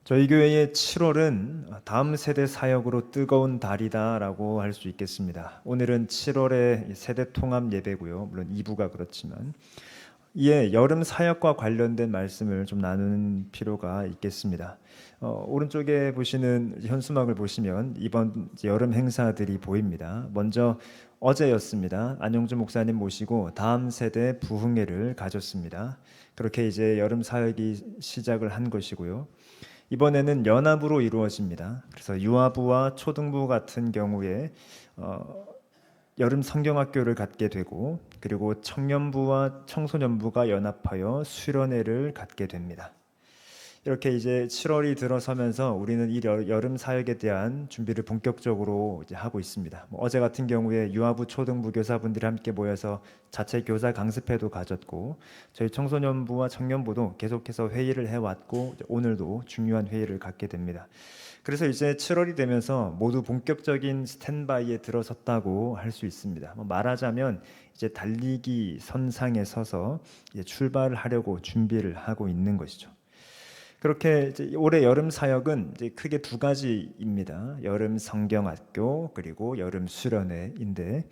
저희 교회의 7월은 다음 세대 사역으로 뜨거운 달이다라고 할 수 있겠습니다. 오늘은 7월의 세대 통합 예배고요. 물론 2부가 그렇지만 이에 여름 사역과 관련된 말씀을 좀 나누는 필요가 있겠습니다. 오른쪽에 보시는 현수막을 보시면 이번 여름 행사들이 보입니다. 먼저 어제였습니다. 안용주 목사님 모시고 다음 세대 부흥회를 가졌습니다. 그렇게 이제 여름 사역이 시작을 한 것이고요. 이번에는 연합으로 이루어집니다. 그래서 유아부와 초등부 같은 경우에 여름 성경학교를 갖게 되고, 그리고 청년부와 청소년부가 연합하여 수련회를 갖게 됩니다. 이렇게 이제 7월이 들어서면서 우리는 이 여름 사역에 대한 준비를 본격적으로 이제 하고 있습니다. 어제 같은 경우에 유아부 초등부 교사분들이 함께 모여서 자체 교사 강습회도 가졌고, 저희 청소년부와 청년부도 계속해서 회의를 해왔고, 오늘도 중요한 회의를 갖게 됩니다. 그래서 이제 7월이 되면서 모두 본격적인 스탠바이에 들어섰다고 할 수 있습니다. 말하자면 이제 달리기 선상에 서서 이제 출발을 하려고 준비를 하고 있는 것이죠. 그렇게 이제 올해 여름 사역은 이제 크게 두 가지입니다. 여름 성경학교 그리고 여름 수련회인데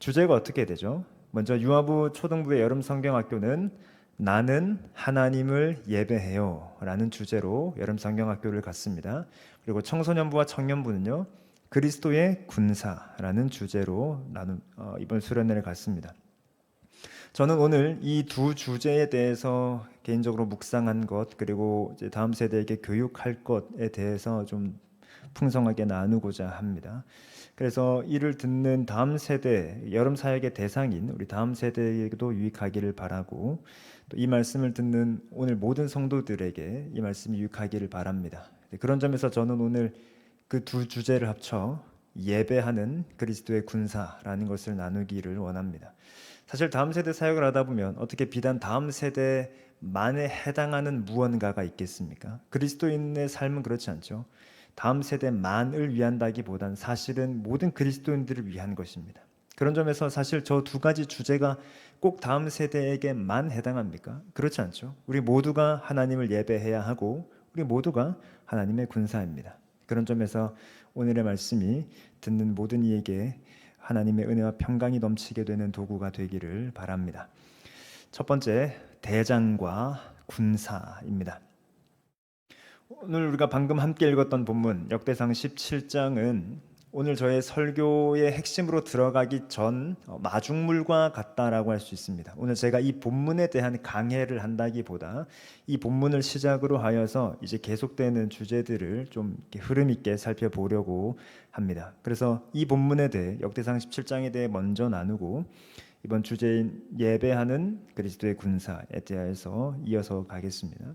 주제가 어떻게 되죠? 먼저 유아부 초등부의 여름 성경학교는 나는 하나님을 예배해요 라는 주제로 여름 성경학교를 갔습니다. 그리고 청소년부와 청년부는요, 그리스도의 군사라는 주제로 이번 수련회를 갔습니다. 저는 오늘 이 두 주제에 대해서 개인적으로 묵상한 것, 그리고 이제 다음 세대에게 교육할 것에 대해서 좀 풍성하게 나누고자 합니다. 그래서 이를 듣는 다음 세대, 여름 사역의 대상인 우리 다음 세대에게도 유익하기를 바라고, 또 이 말씀을 듣는 오늘 모든 성도들에게 이 말씀이 유익하기를 바랍니다. 그런 점에서 저는 오늘 그 두 주제를 합쳐 예배하는 그리스도의 군사라는 것을 나누기를 원합니다. 사실 다음 세대 사역을 하다 보면 어떻게 비단 다음 세대만에 해당하는 무언가가 있겠습니까? 그리스도인의 삶은 그렇지 않죠. 다음 세대만을 위한다기보단 사실은 모든 그리스도인들을 위한 것입니다. 그런 점에서 사실 저 두 가지 주제가 꼭 다음 세대에게만 해당합니까? 그렇지 않죠. 우리 모두가 하나님을 예배해야 하고 우리 모두가 하나님의 군사입니다. 그런 점에서 오늘의 말씀이 듣는 모든 이에게 하나님의 은혜와 평강이 넘치게 되는 도구가 되기를 바랍니다. 첫 번째, 대장과 군사입니다. 오늘 우리가 방금 함께 읽었던 본문 역대상 17장은 오늘 저의 설교의 핵심으로 들어가기 전 마중물과 같다라고 할 수 있습니다. 오늘 제가 이 본문에 대한 강해를 한다기보다 이 본문을 시작으로 하여서 이제 계속되는 주제들을 좀 흐름 있게 살펴보려고 합니다. 그래서 이 본문에 대해 역대상 17장에 대해 먼저 나누고 이번 주제인 예배하는 그리스도의 군사에 대해서 이어서 가겠습니다.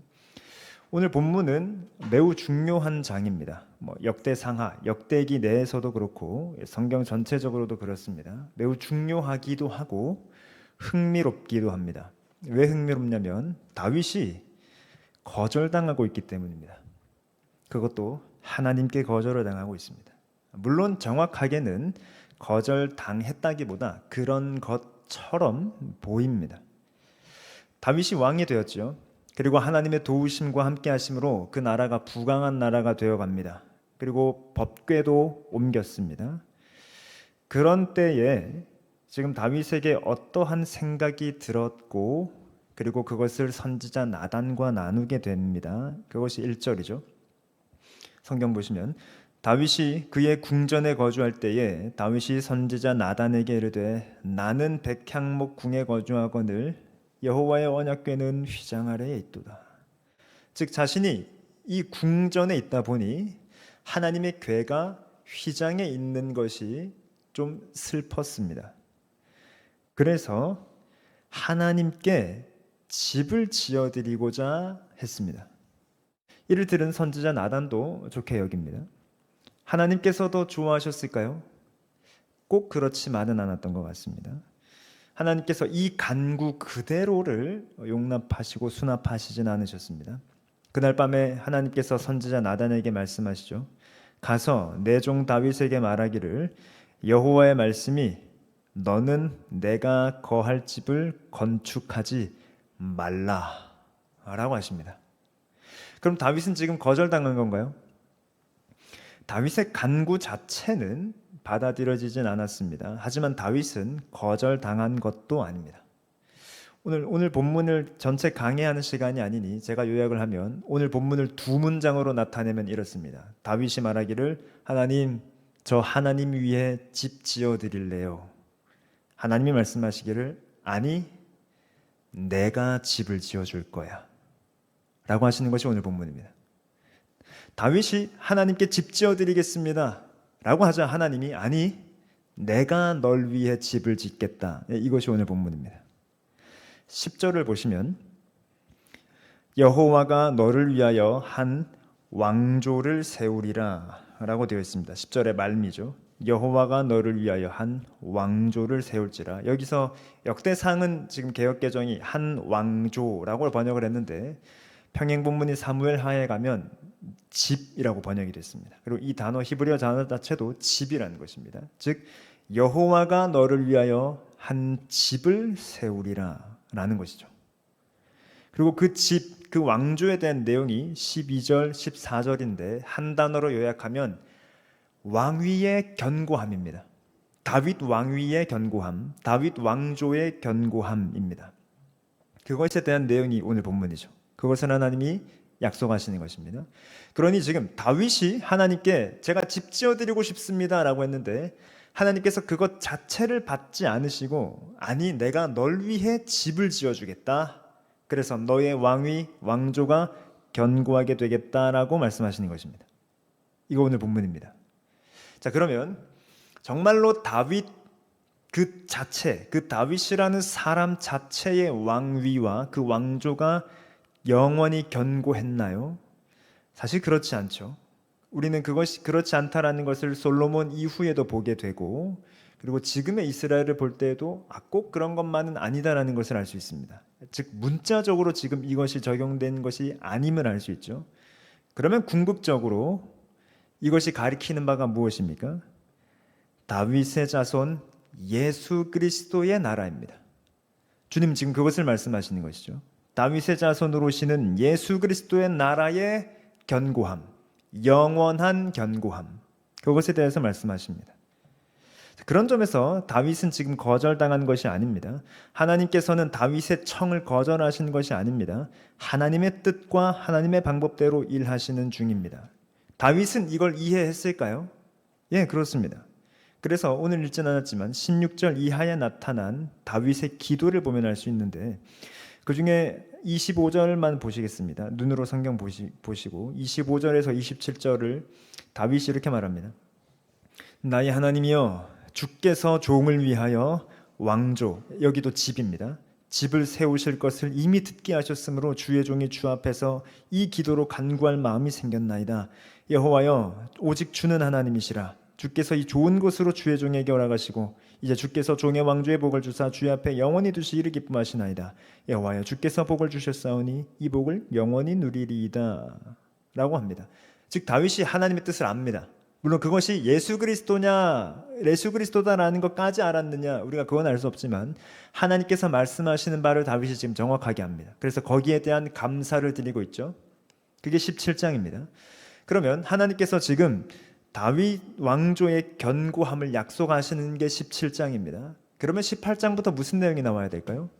오늘 본문은 매우 중요한 장입니다. 역대상하, 역대기 내에서도 그렇고 성경 전체적으로도 그렇습니다. 매우 중요하기도 하고 흥미롭기도 합니다. 왜 흥미롭냐면 다윗이 거절당하고 있기 때문입니다. 그것도 하나님께 거절을 당하고 있습니다. 물론 정확하게는 거절당했다기보다 그런 것처럼 보입니다. 다윗이 왕이 되었죠. 그리고 하나님의 도우심과 함께 하심으로 그 나라가 부강한 나라가 되어 갑니다. 그리고 법궤도 옮겼습니다. 그런 때에 지금 다윗에게 어떠한 생각이 들었고 그리고 그것을 선지자 나단과 나누게 됩니다. 그것이 1절이죠. 성경 보시면 다윗이 그의 궁전에 거주할 때에 다윗이 선지자 나단에게 이르되 나는 백향목 궁에 거주하거늘 여호와의 언약궤는 휘장 아래에 있도다. 즉 자신이 이 궁전에 있다 보니 하나님의 궤가 휘장에 있는 것이 좀 슬펐습니다. 그래서 하나님께 집을 지어드리고자 했습니다. 이를 들은 선지자 나단도 좋게 여깁니다. 하나님께서도 좋아하셨을까요? 꼭 그렇지만은 않았던 것 같습니다. 하나님께서 이 간구 그대로를 용납하시고 수납하시진 않으셨습니다. 그날 밤에 하나님께서 선지자 나단에게 말씀하시죠. 가서 내 종 다윗에게 말하기를 여호와의 말씀이 너는 내가 거할 집을 건축하지 말라 라고 하십니다. 그럼 다윗은 지금 거절당한 건가요? 다윗의 간구 자체는 받아들여지진 않았습니다. 하지만 다윗은 거절당한 것도 아닙니다. 오늘 본문을 전체 강해하는 시간이 아니니 제가 요약을 하면 오늘 본문을 두 문장으로 나타내면 이렇습니다. 다윗이 말하기를 하나님, 저 하나님 위에 집 지어 드릴래요. 하나님이 말씀하시기를 아니, 내가 집을 지어 줄 거야 라고 하시는 것이 오늘 본문입니다. 다윗이 하나님께 집 지어 드리겠습니다 라고 하자 하나님이 아니, 내가 널 위해 집을 짓겠다. 이것이 오늘 본문입니다. 10절을 보시면 여호와가 너를 위하여 한 왕조를 세우리라 라고 되어 있습니다. 10절의 말미죠. 여호와가 너를 위하여 한 왕조를 세울지라. 여기서 역대상은 지금 개역개정이 한 왕조라고 번역을 했는데 평행본문인 사무엘하에 가면 집이라고 번역이 됐습니다. 그리고 이 단어 히브리어 단어 자체도 집이라는 것입니다. 즉 여호와가 너를 위하여 한 집을 세우리라 라는 것이죠. 그리고 그 집, 그 왕조에 대한 내용이 12절, 14절인데 한 단어로 요약하면 왕위의 견고함입니다. 다윗 왕위의 견고함, 다윗 왕조의 견고함입니다. 그것에 대한 내용이 오늘 본문이죠. 그것은 하나님이 약속하시는 것입니다. 그러니 지금 다윗이 하나님께 제가 집 지어드리고 싶습니다 라고 했는데 하나님께서 그것 자체를 받지 않으시고 아니 내가 널 위해 집을 지어주겠다. 그래서 너의 왕위, 왕조가 견고하게 되겠다라고 말씀하시는 것입니다. 이거 오늘 본문입니다. 자, 그러면 정말로 다윗 그 자체, 그 다윗이라는 사람 자체의 왕위와 그 왕조가 영원히 견고했나요? 사실 그렇지 않죠. 우리는 그것이 그렇지 않다라는 것을 솔로몬 이후에도 보게 되고 그리고 지금의 이스라엘을 볼 때에도 꼭 그런 것만은 아니다라는 것을 알 수 있습니다. 즉 문자적으로 지금 이것이 적용된 것이 아님을 알 수 있죠. 그러면 궁극적으로 이것이 가리키는 바가 무엇입니까? 다윗의 자손 예수 그리스도의 나라입니다. 주님 지금 그것을 말씀하시는 것이죠. 다윗의 자손으로 오시는 예수 그리스도의 나라의 견고함, 영원한 견고함, 그것에 대해서 말씀하십니다. 그런 점에서 다윗은 지금 거절당한 것이 아닙니다. 하나님께서는 다윗의 청을 거절하신 것이 아닙니다. 하나님의 뜻과 하나님의 방법대로 일하시는 중입니다. 다윗은 이걸 이해했을까요? 예, 그렇습니다. 그래서 오늘 읽진 않았지만 16절 이하에 나타난 다윗의 기도를 보면 알 수 있는데 그 중에 25절만 보시겠습니다. 눈으로 성경 보시고 25절에서 27절을 다윗이 이렇게 말합니다. 나의 하나님이여 주께서 종을 위하여 왕조, 여기도 집입니다. 집을 세우실 것을 이미 듣게 하셨으므로 주의 종이 주 앞에서 이 기도로 간구할 마음이 생겼나이다. 여호와여 오직 주는 하나님이시라. 주께서 이 좋은 곳으로 주의 종에게 허락하시고 이제 주께서 종의 왕조의 복을 주사 주의 앞에 영원히 두시기를 기쁨하시나이다. 여호와여 주께서 복을 주셨사오니 이 복을 영원히 누리리이다 라고 합니다. 즉 다윗이 하나님의 뜻을 압니다. 물론 그것이 예수 그리스도냐 예수 그리스도다라는 것까지 알았느냐 우리가 그건 알 수 없지만 하나님께서 말씀하시는 바를 다윗이 지금 정확하게 압니다. 그래서 거기에 대한 감사를 드리고 있죠. 그게 17장입니다. 그러면 하나님께서 지금 다윗 왕조의 견고함을 약속하시는 게 17장입니다. 그러면 18장부터 무슨 내용이 나와야 될까요?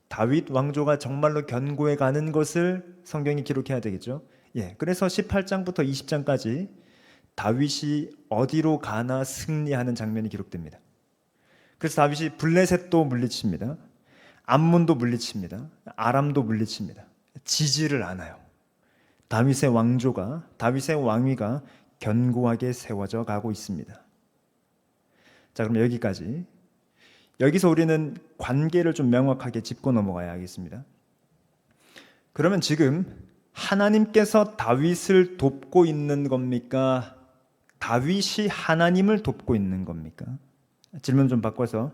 다윗 왕조가 정말로 견고해 가는 것을 성경이 기록해야 되겠죠. 예, 그래서 18장부터 20장까지 다윗이 어디로 가나 승리하는 장면이 기록됩니다. 그래서 다윗이 블레셋도 물리칩니다. 암몬도 물리칩니다. 아람도 물리칩니다. 지지를 않아요. 다윗의 왕조가, 다윗의 왕위가 견고하게 세워져 가고 있습니다. 자, 그럼 여기까지. 여기서 우리는 관계를 좀 명확하게 짚고 넘어가야 하겠습니다. 그러면 지금 하나님께서 다윗을 돕고 있는 겁니까? 다윗이 하나님을 돕고 있는 겁니까? 질문 좀 바꿔서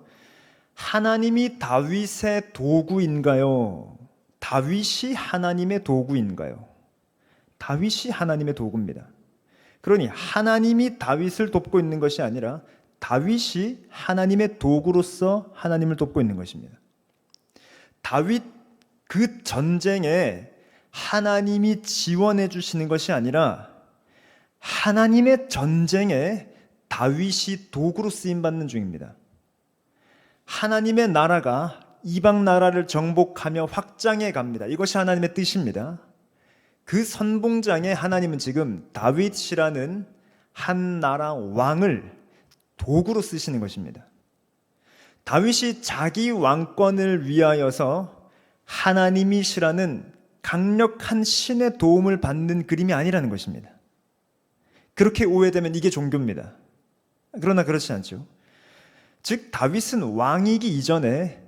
하나님이 다윗의 도구인가요? 다윗이 하나님의 도구인가요? 다윗이 하나님의 도구입니다. 그러니 하나님이 다윗을 돕고 있는 것이 아니라 다윗이 하나님의 도구로서 하나님을 돕고 있는 것입니다. 다윗 그 전쟁에 하나님이 지원해 주시는 것이 아니라 하나님의 전쟁에 다윗이 도구로 쓰임 받는 중입니다. 하나님의 나라가 이방 나라를 정복하며 확장해 갑니다. 이것이 하나님의 뜻입니다. 그 선봉장에 하나님은 지금 다윗이라는 한 나라 왕을 도구로 쓰시는 것입니다. 다윗이 자기 왕권을 위하여서 하나님이시라는 강력한 신의 도움을 받는 그림이 아니라는 것입니다. 그렇게 오해되면 이게 종교입니다. 그러나 그렇지 않죠. 즉 다윗은 왕이기 이전에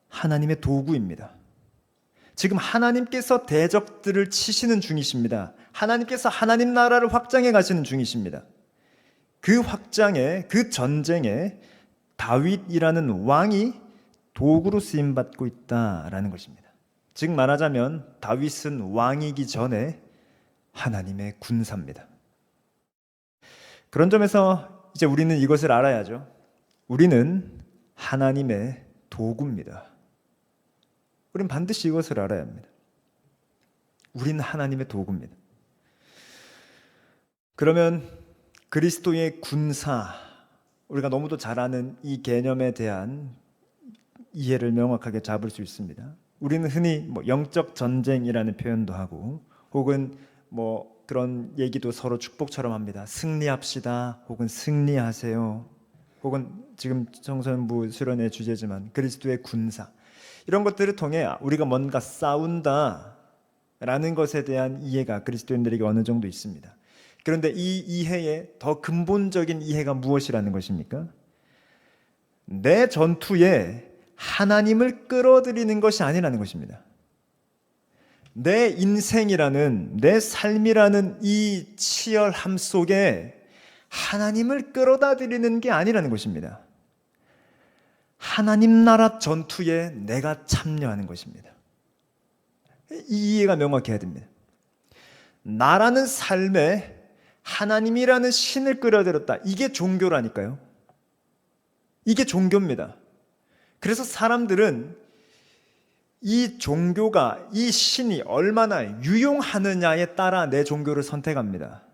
하나님의 도구입니다. 지금 하나님께서 대적들을 치시는 중이십니다. 하나님께서 하나님 나라를 확장해 가시는 중이십니다. 그 확장에, 그 전쟁에 다윗이라는 왕이 도구로 쓰임 받고 있다라는 것입니다. 즉 말하자면 다윗은 왕이기 전에 하나님의 군사입니다. 그런 점에서 이제 우리는 이것을 알아야죠. 우리는 하나님의 도구입니다. 우리는 반드시 이것을 알아야 합니다. 우리는 하나님의 도구입니다. 그러면 그리스도의 군사, 우리가 너무도 잘 아는 이 개념에 대한 이해를 명확하게 잡을 수 있습니다. 우리는 흔히 영적 전쟁이라는 표현도 하고 혹은 그런 얘기도 서로 축복처럼 합니다. 승리합시다. 혹은 승리하세요. 혹은 지금 청소년부 수련의 주제지만 그리스도의 군사, 이런 것들을 통해 우리가 뭔가 싸운다라는 것에 대한 이해가 그리스도인들에게 어느 정도 있습니다. 그런데 이 이해의 더 근본적인 이해가 무엇이라는 것입니까? 내 전투에 하나님을 끌어들이는 것이 아니라는 것입니다. 내 인생이라는, 내 삶이라는 이 치열함 속에 하나님을 끌어다 드리는 게 아니라는 것입니다. 하나님 나라 전투에 내가 참여하는 것입니다. 이 이해가 명확해야 됩니다. 나라는 삶에 하나님이라는 신을 끌어들였다. 이게 종교라니까요. 이게 종교입니다. 그래서 사람들은 이 종교가, 이 신이 얼마나 유용하느냐에 따라 내 종교를 선택합니다.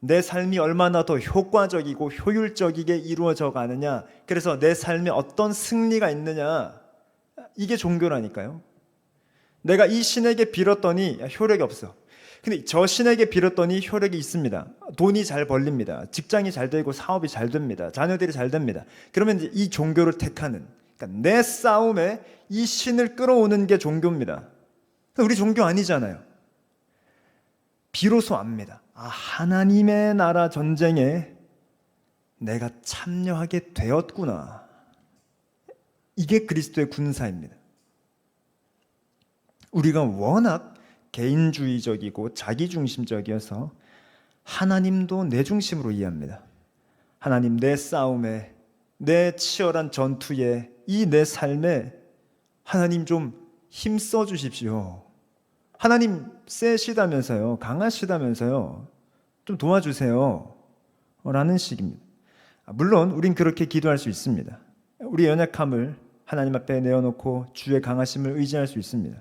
내 삶이 얼마나 더 효과적이고 효율적이게 이루어져 가느냐, 그래서 내 삶에 어떤 승리가 있느냐, 이게 종교라니까요. 내가 이 신에게 빌었더니 효력이 없어. 근데 저 신에게 빌었더니 효력이 있습니다. 돈이 잘 벌립니다. 직장이 잘 되고 사업이 잘 됩니다. 자녀들이 잘 됩니다. 그러면 이제 이 종교를 택하는, 그러니까 내 싸움에 이 신을 끌어오는 게 종교입니다. 우리 종교 아니잖아요. 비로소 압니다. 하나님의 나라 전쟁에 내가 참여하게 되었구나. 이게 그리스도의 군사입니다. 우리가 워낙 개인주의적이고 자기중심적이어서 하나님도 내 중심으로 이해합니다. 하나님, 내 싸움에, 내 치열한 전투에, 이 내 삶에 하나님 좀 힘써 주십시오. 하나님 세시다면서요, 강하시다면서요, 좀 도와주세요 라는 식입니다. 물론 우린 그렇게 기도할 수 있습니다. 우리 연약함을 하나님 앞에 내어놓고 주의 강하심을 의지할 수 있습니다.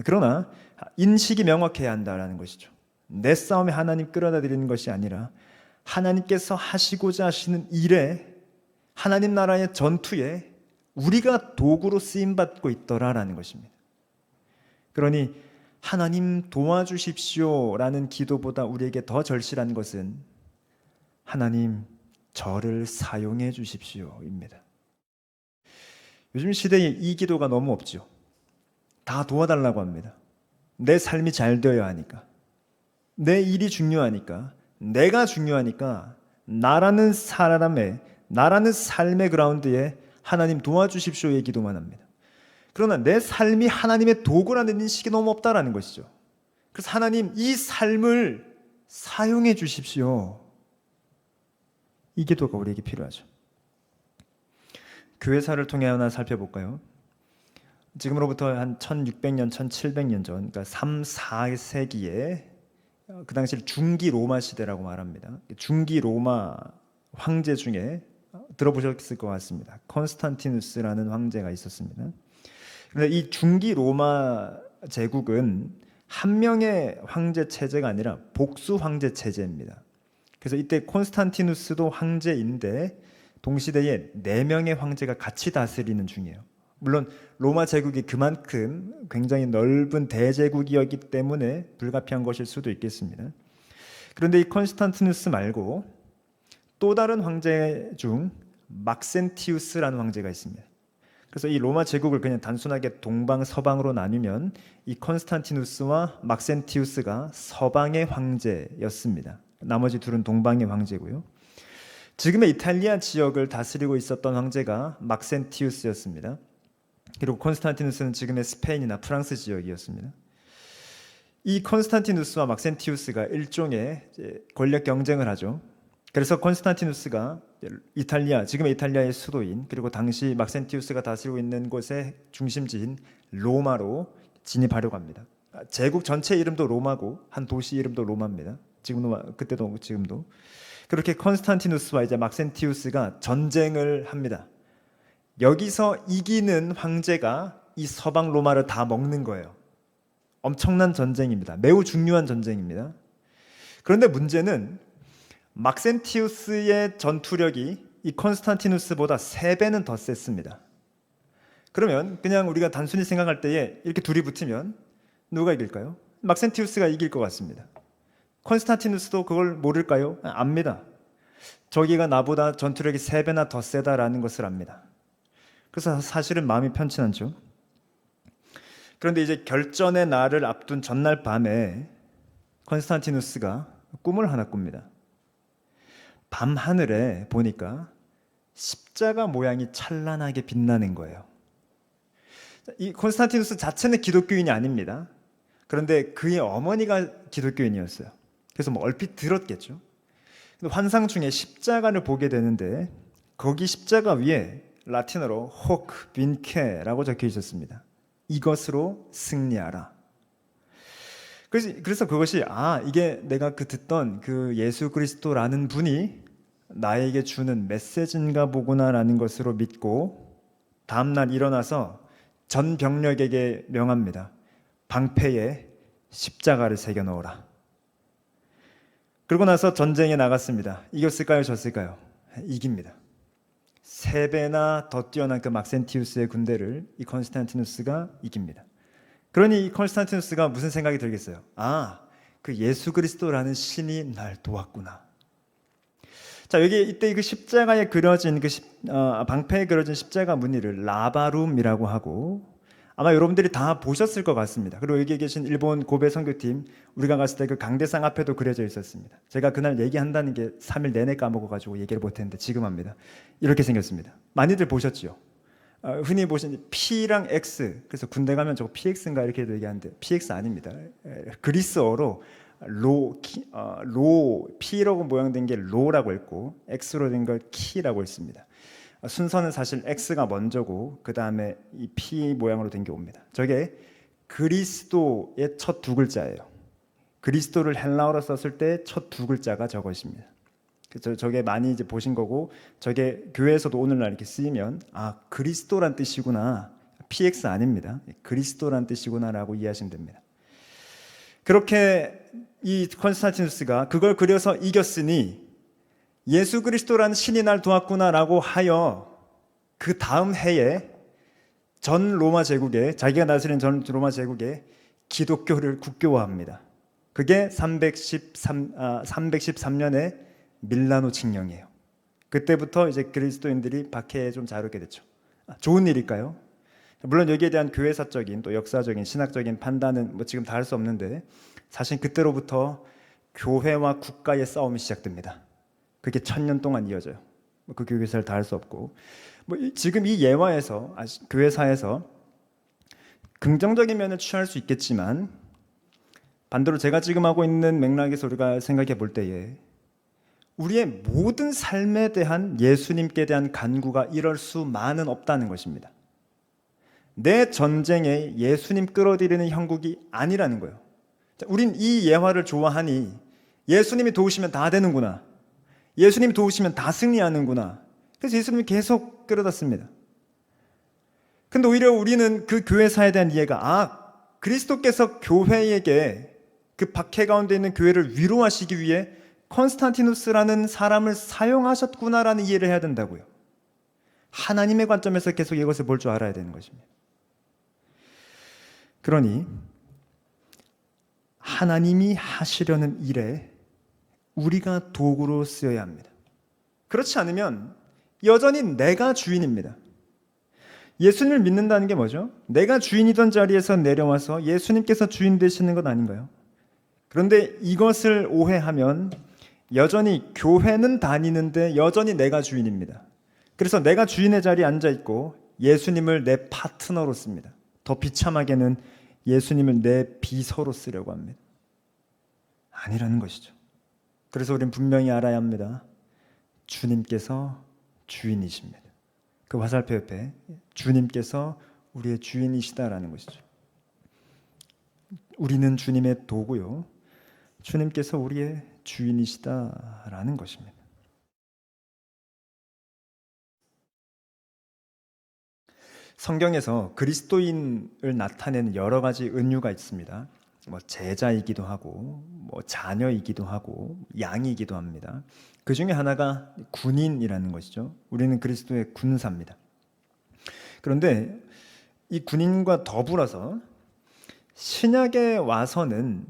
그러나 인식이 명확해야 한다는 것이죠. 내 싸움에 하나님 끌어다 드리는 것이 아니라 하나님께서 하시고자 하시는 일에, 하나님 나라의 전투에 우리가 도구로 쓰임받고 있더라라는 것입니다. 그러니 하나님 도와주십시오 라는 기도보다 우리에게 더 절실한 것은 하나님 저를 사용해 주십시오입니다. 요즘 시대에 이 기도가 너무 없죠. 다 도와달라고 합니다. 내 삶이 잘 되어야 하니까, 내 일이 중요하니까, 내가 중요하니까 나라는 사람의, 나라는 삶의 그라운드에 하나님 도와주십시오의 기도만 합니다. 그러나 내 삶이 하나님의 도구라는 인식이 너무 없다라는 것이죠. 그래서 하나님 이 삶을 사용해 주십시오. 이 기도가 우리에게 필요하죠. 교회사를 통해 하나 살펴볼까요? 지금으로부터 한 1600년, 1700년 전, 그러니까 3, 4세기에 그 당시를 중기 로마 시대라고 말합니다. 중기 로마 황제 중에 들어보셨을 것 같습니다. 컨스탄티누스라는 황제가 있었습니다. 그런데 이 중기 로마 제국은 한 명의 황제 체제가 아니라 복수 황제 체제입니다. 그래서 이때 콘스탄티누스도 황제인데 동시대에 네 명의 황제가 같이 다스리는 중이에요. 물론 로마 제국이 그만큼 굉장히 넓은 대제국이었기 때문에 불가피한 것일 수도 있겠습니다. 그런데 이 콘스탄티누스 말고 또 다른 황제 중 막센티우스라는 황제가 있습니다. 그래서 이 로마 제국을 그냥 단순하게 동방 서방으로 나누면 이 콘스탄티누스와 막센티우스가 서방의 황제였습니다. 나머지 둘은 동방의 황제고요. 지금의 이탈리아 지역을 다스리고 있었던 황제가 막센티우스였습니다. 그리고 콘스탄티누스는 지금의 스페인이나 프랑스 지역이었습니다. 이 콘스탄티누스와 막센티우스가 일종의 권력 경쟁을 하죠. 그래서 콘스탄티누스가 이탈리아, 지금의 이탈리아의 수도인, 그리고 당시 막센티우스가 다스리고 있는 곳의 중심지인 로마로 진입하려고 합니다. 제국 전체 이름도 로마고 한 도시 이름도 로마입니다. 지금도, 그때도 지금도. 그렇게 콘스탄티누스와 이제 막센티우스가 전쟁을 합니다. 여기서 이기는 황제가 이 서방 로마를 다 먹는 거예요. 엄청난 전쟁입니다. 매우 중요한 전쟁입니다. 그런데 문제는 막센티우스의 전투력이 이 콘스탄티누스보다 3배는 더 셌습니다. 그러면 그냥 우리가 단순히 생각할 때에 이렇게 둘이 붙으면 누가 이길까요? 막센티우스가 이길 것 같습니다. 콘스탄티누스도 그걸 모를까요? 압니다. 저기가 나보다 전투력이 3배나 더 세다라는 것을 압니다. 그래서 사실은 마음이 편치 않죠. 그런데 이제 결전의 날을 앞둔 전날 밤에 콘스탄티누스가 꿈을 하나 꿉니다. 밤 하늘에 보니까 십자가 모양이 찬란하게 빛나는 거예요. 이 콘스탄티누스 자체는 기독교인이 아닙니다. 그런데 그의 어머니가 기독교인이었어요. 그래서 뭐 얼핏 들었겠죠. 근데 환상 중에 십자가를 보게 되는데 거기 십자가 위에 라틴어로 호크 빈케라고 적혀 있었습니다. 이것으로 승리하라. 그래서 그것이 이게 내가 듣던 그 예수 그리스도라는 분이 나에게 주는 메시지인가 보구나라는 것으로 믿고 다음날 일어나서 전 병력에게 명합니다. 방패에 십자가를 새겨 넣어라. 그러고 나서 전쟁에 나갔습니다. 이겼을까요? 졌을까요? 이깁니다. 3배나 더 뛰어난 그 막센티우스의 군대를 이 콘스탄티누스가 이깁니다. 그러니 이 콘스탄티누스가 무슨 생각이 들겠어요? 그 예수 그리스도라는 신이 날 도왔구나. 자, 여기 이때 그 십자가에 그려진 방패에 그려진 십자가 무늬를 라바룸이라고 하고 아마 여러분들이 다 보셨을 것 같습니다. 그리고 여기 계신 일본 고베 선교팀 우리가 갔을 때 그 강대상 앞에도 그려져 있었습니다. 제가 그날 얘기한다는 게 3일 내내 까먹어가지고 얘기를 못했는데 지금 합니다. 이렇게 생겼습니다. 많이들 보셨죠? 흔히 보신 P랑 X, 그래서 군대 가면 저거 PX인가 이렇게 얘기하는데 PX 아닙니다. 그리스어로 P라고 모양된 게 로라고 했고 X로 된 걸 키라고 했습니다. 순서는 사실 X가 먼저고 그 다음에 이 P 모양으로 된 게 옵니다. 저게 그리스도의 첫 2글자예요. 그리스도를 헬라어로 썼을 때 첫 2글자가 저것입니다. 그래서 저게 많이 이제 보신 거고 저게 교회에서도 오늘날 이렇게 쓰이면 그리스도란 뜻이구나. PX 아닙니다. 그리스도란 뜻이구나라고 이해하시면 됩니다. 그렇게 이 콘스탄티누스가 그걸 그려서 이겼으니 예수 그리스도라는 신이 날 도왔구나라고 하여 그 다음 해에 전 로마 제국에 자기가 다스리는 전 로마 제국에 기독교를 국교화합니다. 그게 313년에 밀라노 칙령이에요. 그때부터 이제 그리스도인들이 박해에 좀 자유롭게 됐죠. 좋은 일일까요? 물론 여기에 대한 교회사적인 또 역사적인 신학적인 판단은 뭐 지금 다 할 수 없는데 사실 그때로부터 교회와 국가의 싸움이 시작됩니다. 그게 1000년 동안 이어져요. 그 교회사를 다 할 수 없고 지금 이 예화에서 교회사에서 긍정적인 면을 취할 수 있겠지만 반대로 제가 지금 하고 있는 맥락에서 우리가 생각해 볼 때에 우리의 모든 삶에 대한 예수님께 대한 간구가 이럴 수만은 없다는 것입니다. 내 전쟁에 예수님 끌어들이는 형국이 아니라는 거예요. 우린 이 예화를 좋아하니 예수님이 도우시면 다 되는구나. 예수님이 도우시면 다 승리하는구나. 그래서 예수님이 계속 끌어다 씁니다. 근데 오히려 우리는 그 교회사에 대한 이해가 그리스도께서 교회에게 그 박해 가운데 있는 교회를 위로하시기 위해 콘스탄티누스라는 사람을 사용하셨구나라는 이해를 해야 된다고요. 하나님의 관점에서 계속 이것을 볼 줄 알아야 되는 것입니다. 그러니 하나님이 하시려는 일에 우리가 도구로 쓰여야 합니다. 그렇지 않으면 여전히 내가 주인입니다. 예수님을 믿는다는 게 뭐죠? 내가 주인이던 자리에서 내려와서 예수님께서 주인 되시는 것 아닌가요? 그런데 이것을 오해하면 여전히 교회는 다니는데 여전히 내가 주인입니다. 그래서 내가 주인의 자리에 앉아 있고 예수님을 내 파트너로 씁니다. 더 비참하게는 예수님을 내 비서로 쓰려고 합니다. 아니라는 것이죠. 그래서 우리는 분명히 알아야 합니다. 주님께서 주인이십니다. 그 화살표 옆에 주님께서 우리의 주인이시다라는 것이죠. 우리는 주님의 도구요. 주님께서 우리의 주인이시다라는 것입니다. 성경에서 그리스도인을 나타내는 여러 가지 은유가 있습니다. 제자이기도 하고, 자녀이기도 하고, 양이기도 합니다. 그 중에 하나가 군인이라는 것이죠. 우리는 그리스도의 군사입니다. 그런데 이 군인과 더불어서 신약에 와서는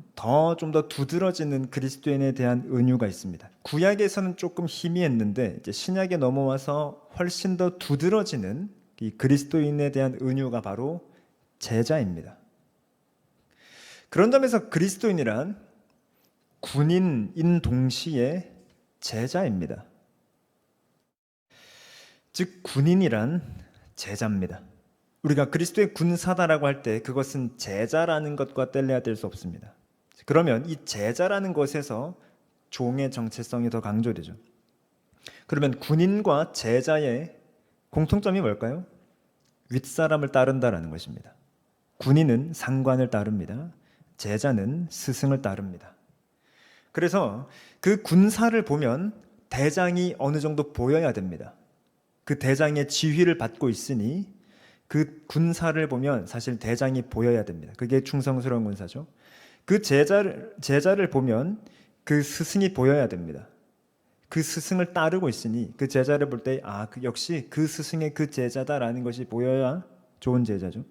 좀 더 두드러지는 그리스도인에 대한 은유가 있습니다. 구약에서는 조금 희미했는데 이제 신약에 넘어와서 훨씬 더 두드러지는 이 그리스도인에 대한 은유가 바로 제자입니다. 그런 점에서 그리스도인이란 군인인 동시에 제자입니다. 즉 군인이란 제자입니다. 우리가 그리스도의 군사다라고 할 때 그것은 제자라는 것과 뗄래야 뗄 수 없습니다. 그러면 이 제자라는 것에서 종의 정체성이 더 강조되죠. 그러면 군인과 제자의 공통점이 뭘까요? 윗사람을 따른다라는 것입니다. 군인은 상관을 따릅니다. 제자는 스승을 따릅니다. 그래서 그 군사를 보면 대장이 어느 정도 보여야 됩니다. 그 대장의 지휘를 받고 있으니 그 군사를 보면 사실 대장이 보여야 됩니다. 그게 충성스러운 군사죠. 그 제자를 보면 그 스승이 보여야 됩니다. 그 스승을 따르고 있으니 그 제자를 볼 때 역시 그 스승의 그 제자다라는 것이 보여야 좋은 제자죠.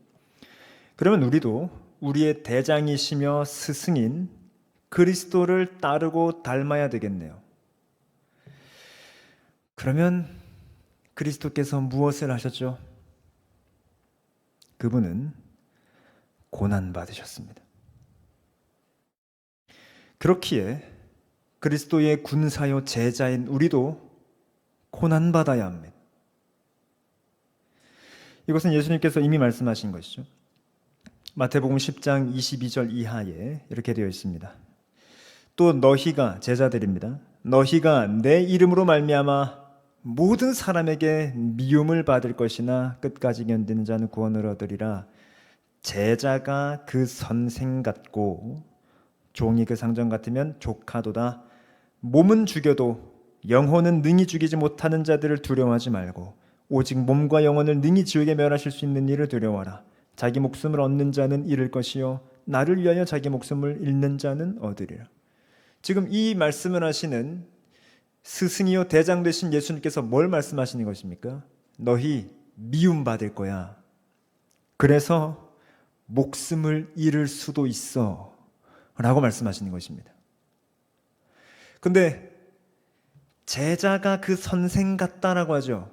그러면 우리도 우리의 대장이시며 스승인 그리스도를 따르고 닮아야 되겠네요. 그러면 그리스도께서 무엇을 하셨죠? 그분은 고난받으셨습니다. 그렇기에 그리스도의 군사요 제자인 우리도 고난받아야 합니다. 이것은 예수님께서 이미 말씀하신 것이죠. 마태복음 10장 22절 이하에 이렇게 되어 있습니다. 또 너희가, 제자들입니다, 너희가 내 이름으로 말미암아 모든 사람에게 미움을 받을 것이나 끝까지 견디는 자는 구원을 얻으리라. 제자가 그 선생 같고 종이 그 상전 같으면 조카도다. 몸은 죽여도 영혼은 능히 죽이지 못하는 자들을 두려워하지 말고 오직 몸과 영혼을 능히 지옥에 멸하실 수 있는 이를 두려워하라. 자기 목숨을 얻는 자는 잃을 것이요 나를 위하여 자기 목숨을 잃는 자는 얻으리라. 지금 이 말씀을 하시는 스승이요 대장 되신 예수님께서 뭘 말씀하시는 것입니까? 너희 미움받을 거야. 그래서 목숨을 잃을 수도 있어 라고 말씀하시는 것입니다. 근데 제자가 그 선생 같다라고 하죠.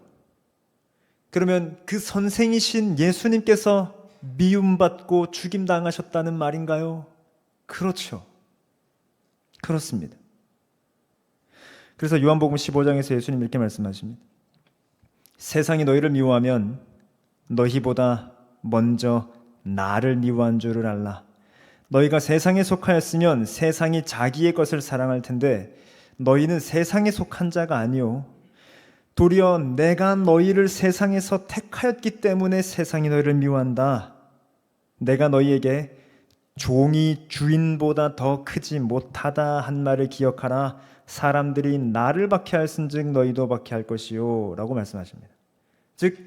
그러면 그 선생이신 예수님께서 미움받고 죽임당하셨다는 말인가요? 그렇죠. 그렇습니다. 그래서 요한복음 15장에서 예수님 이렇게 말씀하십니다. 세상이 너희를 미워하면 너희보다 먼저 나를 미워한 줄을 알라. 너희가 세상에 속하였으면 세상이 자기의 것을 사랑할 텐데 너희는 세상에 속한 자가 아니요 도리어 내가 너희를 세상에서 택하였기 때문에 세상이 너희를 미워한다. 내가 너희에게 종이 주인보다 더 크지 못하다 한 말을 기억하라. 사람들이 나를 박해하였은즉 너희도 박해할 것이요 라고 말씀하십니다. 즉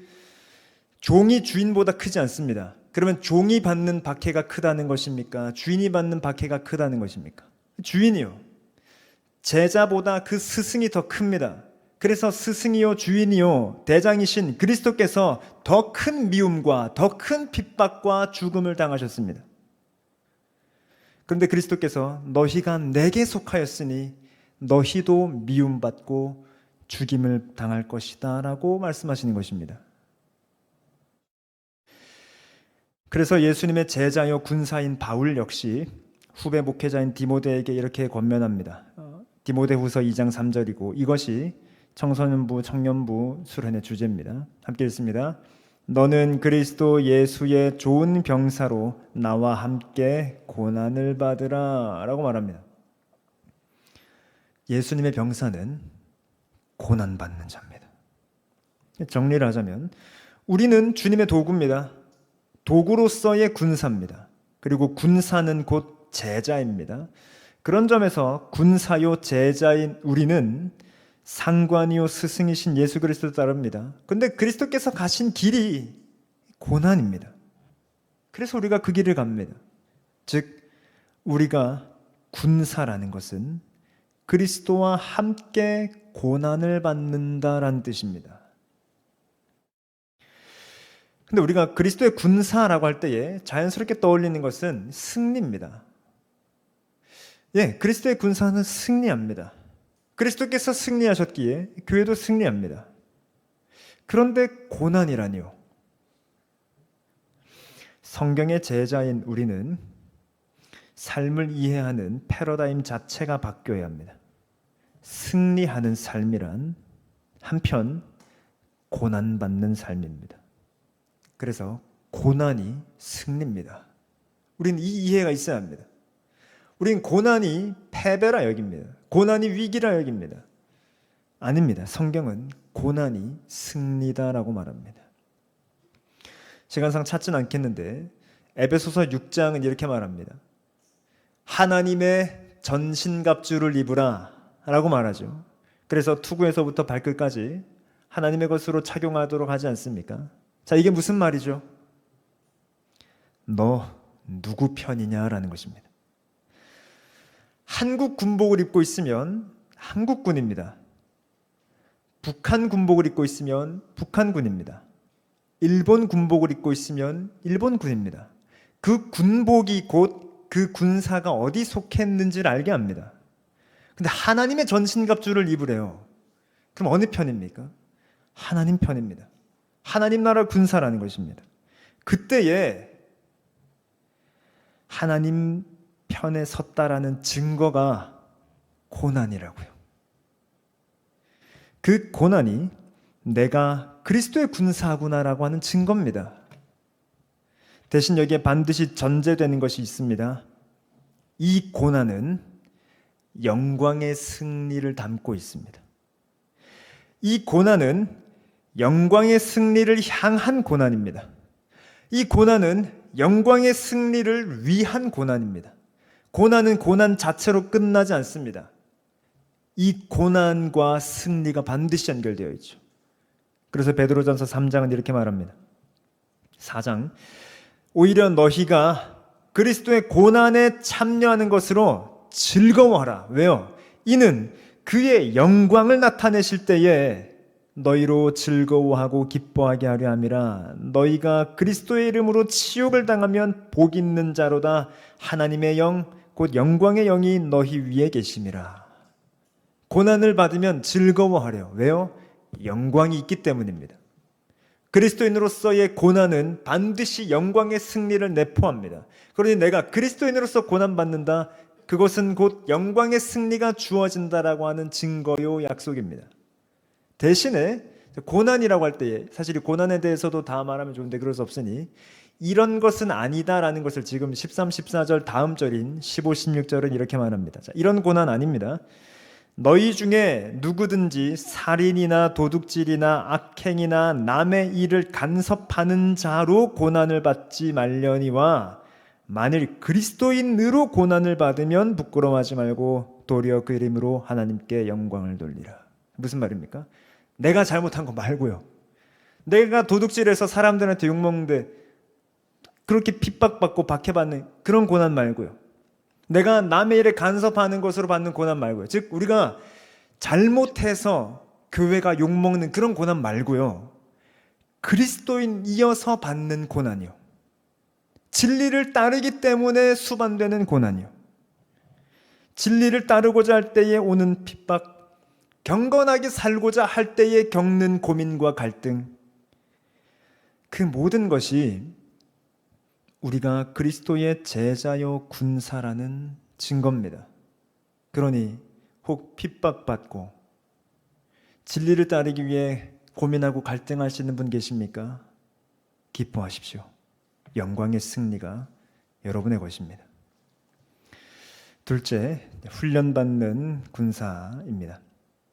종이 주인보다 크지 않습니다. 그러면 종이 받는 박해가 크다는 것입니까? 주인이 받는 박해가 크다는 것입니까? 주인이요. 제자보다 그 스승이 더 큽니다. 그래서 스승이요 주인이요 대장이신 그리스도께서 더 큰 미움과 더 큰 핍박과 죽음을 당하셨습니다. 그런데 그리스도께서 너희가 내게 속하였으니 너희도 미움받고 죽임을 당할 것이다 라고 말씀하시는 것입니다. 그래서 예수님의 제자요 군사인 바울 역시 후배 목회자인 디모데에게 이렇게 권면합니다. 디모데후서 2장 3절이고 이것이 청소년부, 청년부 수련의 주제입니다. 함께 읽습니다. 너는 그리스도 예수의 좋은 병사로 나와 함께 고난을 받으라 라고 말합니다. 예수님의 병사는 고난받는 자입니다. 정리를 하자면 우리는 주님의 도구입니다. 도구로서의 군사입니다. 그리고 군사는 곧 제자입니다. 그런 점에서 군사요 제자인 우리는 상관이요 스승이신 예수 그리스도를 따릅니다. 그런데 그리스도께서 가신 길이 고난입니다. 그래서 우리가 그 길을 갑니다. 즉 우리가 군사라는 것은 그리스도와 함께 고난을 받는다라는 뜻입니다. 근데 우리가 그리스도의 군사라고 할 때에 자연스럽게 떠올리는 것은 승리입니다. 예, 그리스도의 군사는 승리합니다. 그리스도께서 승리하셨기에 교회도 승리합니다. 그런데 고난이라니요. 성경의 제자인 우리는 삶을 이해하는 패러다임 자체가 바뀌어야 합니다. 승리하는 삶이란 한편 고난받는 삶입니다. 그래서 고난이 승리입니다. 우리는 이 이해가 있어야 합니다. 우리는 고난이 패배라 여깁니다. 고난이 위기라 여깁니다. 아닙니다. 성경은 고난이 승리다라고 말합니다. 시간상 찾지는 않겠는데 에베소서 6장은 이렇게 말합니다. 하나님의 전신갑주를 입으라 라고 말하죠. 그래서 투구에서부터 발끝까지 하나님의 것으로 착용하도록 하지 않습니까? 자, 이게 무슨 말이죠? 너 누구 편이냐라는 것입니다. 한국 군복을 입고 있으면 한국군입니다. 북한 군복을 입고 있으면 북한군입니다. 일본 군복을 입고 있으면 일본군입니다. 그 군복이 곧 그 군사가 어디 속했는지를 알게 합니다. 근데 하나님의 전신갑주를 입으래요. 그럼 어느 편입니까? 하나님 편입니다. 하나님 나라 군사라는 것입니다. 그때에 하나님 편에 섰다라는 증거가 고난이라고요. 그 고난이 내가 그리스도의 군사구나라고 하는 증거입니다. 대신 여기에 반드시 전제되는 것이 있습니다. 이 고난은 영광의 승리를 담고 있습니다. 이 고난은 영광의 승리를 향한 고난입니다. 이 고난은 영광의 승리를 위한 고난입니다. 고난은 고난 자체로 끝나지 않습니다. 이 고난과 승리가 반드시 연결되어 있죠. 그래서 베드로전서 3장은 이렇게 말합니다. 4장 오히려 너희가 그리스도의 고난에 참여하는 것으로 즐거워하라. 왜요? 이는 그의 영광을 나타내실 때에 너희로 즐거워하고 기뻐하게 하려 함이라. 너희가 그리스도의 이름으로 치욕을 당하면 복 있는 자로다. 하나님의 영 곧 영광의 영이 너희 위에 계심이라. 고난을 받으면 즐거워하려. 왜요? 영광이 있기 때문입니다. 그리스도인으로서의 고난은 반드시 영광의 승리를 내포합니다. 그러니 내가 그리스도인으로서 고난받는다. 그것은 곧 영광의 승리가 주어진다라고 하는 증거요 약속입니다. 대신에 고난이라고 할 때 사실 이 고난에 대해서도 다 말하면 좋은데 그럴 수 없으니 이런 것은 아니다라는 것을 지금 13, 14절 다음 절인 15, 16절은 이렇게 말합니다. 자, 이런 고난 아닙니다. 너희 중에 누구든지 살인이나 도둑질이나 악행이나 남의 일을 간섭하는 자로 고난을 받지 말려니와 만일 그리스도인으로 고난을 받으면 부끄러워하지 말고 도리어 그 이름으로 하나님께 영광을 돌리라. 무슨 말입니까? 내가 잘못한 거 말고요. 내가 도둑질해서 사람들한테 욕먹는데 그렇게 핍박받고 박해받는 그런 고난 말고요. 내가 남의 일에 간섭하는 것으로 받는 고난 말고요. 즉 우리가 잘못해서 교회가 욕먹는 그런 고난 말고요. 그리스도인이어서 받는 고난이요. 진리를 따르기 때문에 수반되는 고난이요. 진리를 따르고자 할 때에 오는 핍박, 경건하게 살고자 할 때에 겪는 고민과 갈등, 그 모든 것이 우리가 그리스도의 제자요 군사라는 증거입니다. 그러니 혹 핍박받고 진리를 따르기 위해 고민하고 갈등하시는 분 계십니까? 기뻐하십시오. 영광의 승리가 여러분의 것입니다. 둘째, 훈련받는 군사입니다.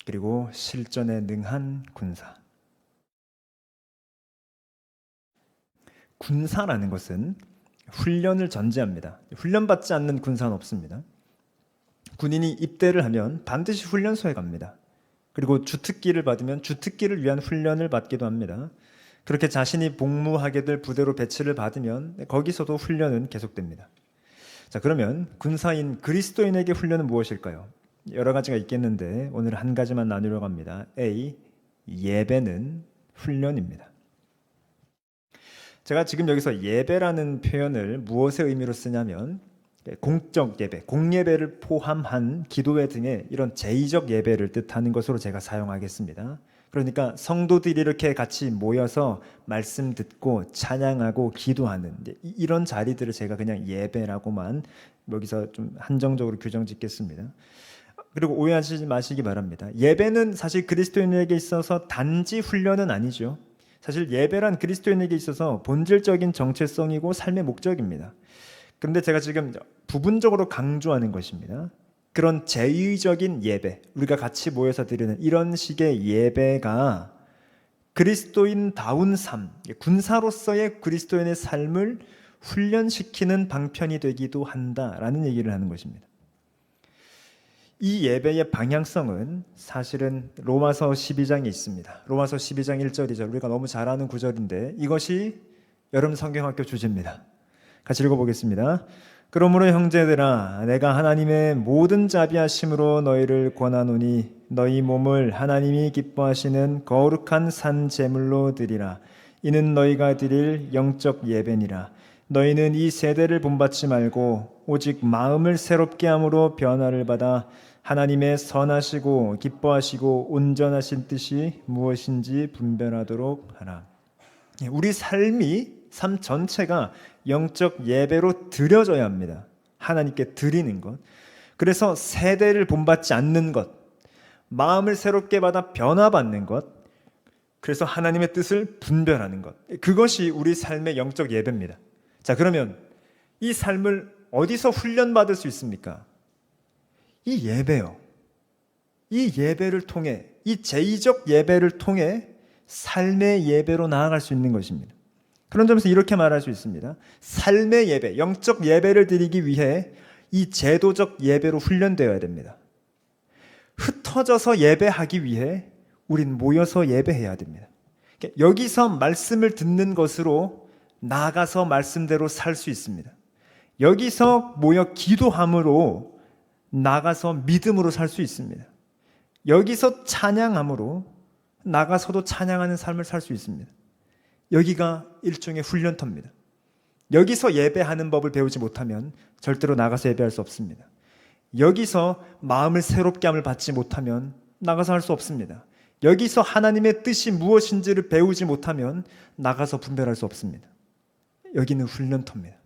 그리고 실전에 능한 군사. 군사라는 것은 훈련을 전제합니다. 훈련받지 않는 군사는 없습니다. 군인이 입대를 하면 반드시 훈련소에 갑니다. 그리고 주특기를 받으면 주특기를 위한 훈련을 받기도 합니다. 그렇게 자신이 복무하게 될 부대로 배치를 받으면 거기서도 훈련은 계속됩니다. 자, 그러면 군사인 그리스도인에게 훈련은 무엇일까요? 여러 가지가 있겠는데 오늘 한 가지만 나누려고 합니다. A. 예배는 훈련입니다. 제가 지금 여기서 예배라는 표현을 무엇의 의미로 쓰냐면 공적 예배, 공예배를 포함한 기도회 등의 이런 제의적 예배를 뜻하는 것으로 제가 사용하겠습니다. 그러니까 성도들이 이렇게 같이 모여서 말씀 듣고 찬양하고 기도하는 이런 자리들을 제가 그냥 예배라고만 여기서 좀 한정적으로 규정 짓겠습니다. 그리고 오해하지 마시기 바랍니다. 예배는 사실 그리스도인에게 있어서 단지 훈련은 아니죠. 사실 예배란 그리스도인에게 있어서 본질적인 정체성이고 삶의 목적입니다. 그런데 제가 지금 부분적으로 강조하는 것입니다. 그런 제의적인 예배, 우리가 같이 모여서 드리는 이런 식의 예배가 그리스도인다운 삶, 군사로서의 그리스도인의 삶을 훈련시키는 방편이 되기도 한다라는 얘기를 하는 것입니다. 이 예배의 방향성은 사실은 로마서 12장에 있습니다. 로마서 12장 1절이죠. 우리가 너무 잘 아는 구절인데 이것이 여름 성경학교 주제입니다. 같이 읽어보겠습니다. 그러므로 형제들아 내가 하나님의 모든 자비하심으로 너희를 권하노니 너희 몸을 하나님이 기뻐하시는 거룩한 산 제물로 드리라. 이는 너희가 드릴 영적 예배니라. 너희는 이 세대를 본받지 말고 오직 마음을 새롭게 함으로 변화를 받아 하나님의 선하시고 기뻐하시고 온전하신 뜻이 무엇인지 분별하도록 하라. 우리 삶 전체가 영적 예배로 드려져야 합니다. 하나님께 드리는 것. 그래서 세대를 본받지 않는 것, 마음을 새롭게 받아 변화받는 것, 그래서 하나님의 뜻을 분별하는 것. 그것이 우리 삶의 영적 예배입니다. 자, 그러면 이 삶을 어디서 훈련받을 수 있습니까? 이 예배요. 이 예배를 통해, 이 제의적 예배를 통해 삶의 예배로 나아갈 수 있는 것입니다. 그런 점에서 이렇게 말할 수 있습니다. 삶의 예배, 영적 예배를 드리기 위해 이 제도적 예배로 훈련되어야 됩니다. 흩어져서 예배하기 위해 우린 모여서 예배해야 됩니다. 여기서 말씀을 듣는 것으로 나아가서 말씀대로 살 수 있습니다. 여기서 모여 기도함으로 나가서 믿음으로 살 수 있습니다. 여기서 찬양함으로 나가서도 찬양하는 삶을 살 수 있습니다. 여기가 일종의 훈련터입니다. 여기서 예배하는 법을 배우지 못하면 절대로 나가서 예배할 수 없습니다. 여기서 마음을 새롭게 함을 받지 못하면 나가서 할 수 없습니다. 여기서 하나님의 뜻이 무엇인지를 배우지 못하면 나가서 분별할 수 없습니다. 여기는 훈련터입니다.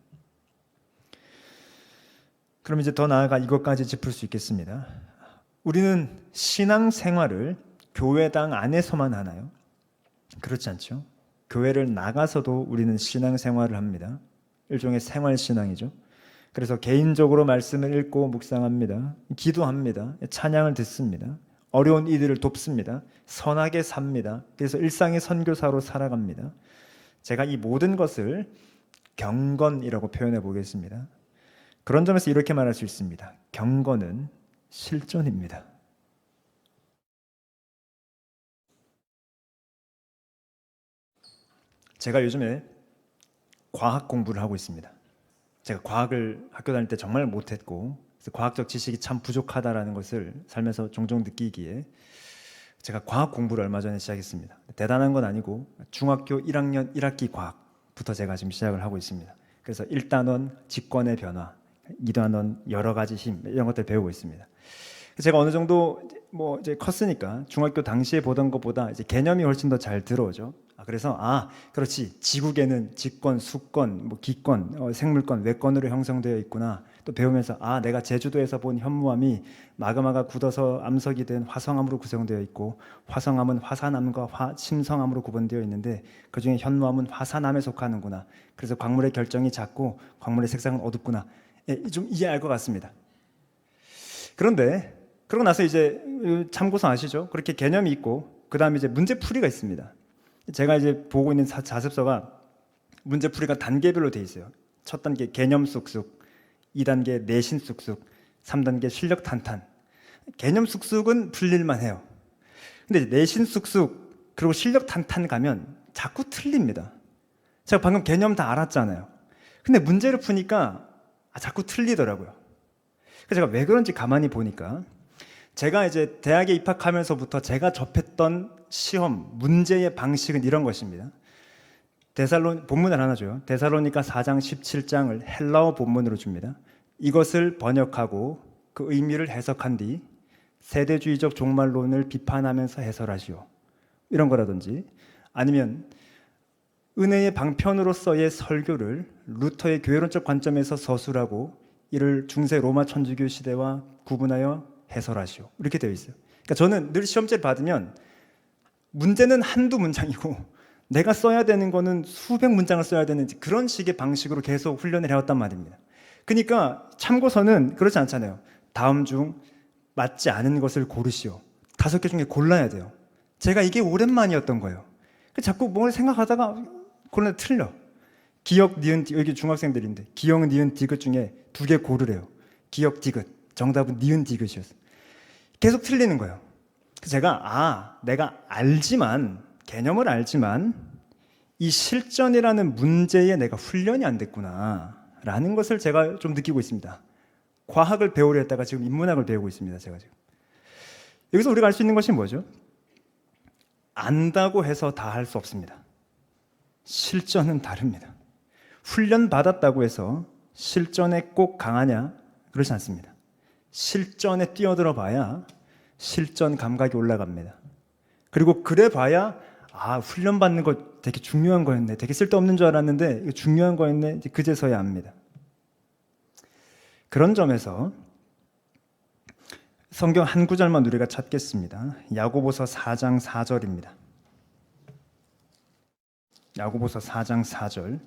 그럼 이제 더 나아가 이것까지 짚을 수 있겠습니다. 우리는 신앙생활을 교회당 안에서만 하나요? 그렇지 않죠. 교회를 나가서도 우리는 신앙생활을 합니다. 일종의 생활신앙이죠. 그래서 개인적으로 말씀을 읽고 묵상합니다. 기도합니다. 찬양을 듣습니다. 어려운 이들을 돕습니다. 선하게 삽니다. 그래서 일상의 선교사로 살아갑니다. 제가 이 모든 것을 경건이라고 표현해 보겠습니다. 그런 점에서 이렇게 말할 수 있습니다. 경건은 실존입니다. 제가 요즘에 과학 공부를 하고 있습니다. 제가 과학을 학교 다닐 때 정말 못했고 그래서 과학적 지식이 참 부족하다라는 것을 살면서 종종 느끼기에 제가 과학 공부를 얼마 전에 시작했습니다. 대단한 건 아니고 중학교 1학년 1학기 과학부터 제가 지금 시작을 하고 있습니다. 그래서 1단원 직권의 변화, 2단원 여러 가지 힘 이런 것들 배우고 있습니다. 제가 어느 정도 뭐 이제 컸으니까 중학교 당시에 보던 것보다 이제 개념이 훨씬 더 잘 들어오죠. 그래서 그렇지, 지구계는 직권, 수권, 뭐 기권, 생물권, 외권으로 형성되어 있구나. 또 배우면서 내가 제주도에서 본 현무암이 마그마가 굳어서 암석이 된 화성암으로 구성되어 있고 화성암은 화산암과 침성암으로 구분되어 있는데 그중에 현무암은 화산암에 속하는구나. 그래서 광물의 결정이 작고 광물의 색상은 어둡구나. 좀 이해할 것 같습니다. 그런데 그러고 나서 이제 참고서 아시죠? 그렇게 개념이 있고 그 다음에 이제 문제풀이가 있습니다. 제가 이제 보고 있는 자습서가 문제풀이가 단계별로 돼 있어요. 첫 단계 개념 쑥쑥, 2단계 내신 쑥쑥, 3단계 실력 탄탄. 개념 쑥쑥은 풀릴만 해요. 근데 내신 쑥쑥 그리고 실력 탄탄 가면 자꾸 틀립니다. 제가 방금 개념 다 알았잖아요. 근데 문제를 푸니까 자꾸 틀리더라고요. 그래서 제가 왜 그런지 가만히 보니까 제가 이제 대학에 입학하면서부터 제가 접했던 시험 문제의 방식은 이런 것입니다. 본문을 하나 줘요. 데살로니가 4장 17장을 헬라어 본문으로 줍니다. 이것을 번역하고 그 의미를 해석한 뒤 세대주의적 종말론을 비판하면서 해설하시오. 이런 거라든지 아니면 은혜의 방편으로서의 설교를 루터의 교회론적 관점에서 서술하고 이를 중세 로마 천주교 시대와 구분하여 해설하시오. 이렇게 되어 있어요. 그러니까 저는 늘 시험지를 받으면 문제는 한두 문장이고 내가 써야 되는 거는 수백 문장을 써야 되는 그런 식의 방식으로 계속 훈련을 해왔단 말입니다. 그러니까 참고서는 그렇지 않잖아요. 다음 중 맞지 않은 것을 고르시오. 5개 중에 골라야 돼요. 제가 이게 오랜만이었던 거예요. 자꾸 뭘 생각하다가 골라 틀려. 기역, 니은, 여기 중학생들인데 기역, 니은, 디귿 중에 2개 고르래요. 기역, 디귿. 정답은 니은, 디귿이었어요. 계속 틀리는 거예요. 제가 내가 알지만 개념을 알지만 이 실전이라는 문제에 내가 훈련이 안 됐구나 라는 것을 제가 좀 느끼고 있습니다. 과학을 배우려 했다가 지금 인문학을 배우고 있습니다. 제가 지금 여기서 우리가 알 수 있는 것이 뭐죠? 안다고 해서 다 할 수 없습니다. 실전은 다릅니다. 훈련 받았다고 해서 실전에 꼭 강하냐? 그렇지 않습니다. 실전에 뛰어들어 봐야 실전 감각이 올라갑니다. 그리고 그래 봐야 훈련 받는 거 되게 중요한 거였네. 되게 쓸데없는 줄 알았는데 이거 중요한 거였네. 이제 그제서야 압니다. 그런 점에서 성경 한 구절만 우리가 찾겠습니다. 야고보서 4장 4절입니다. 야고보서 4장 4절.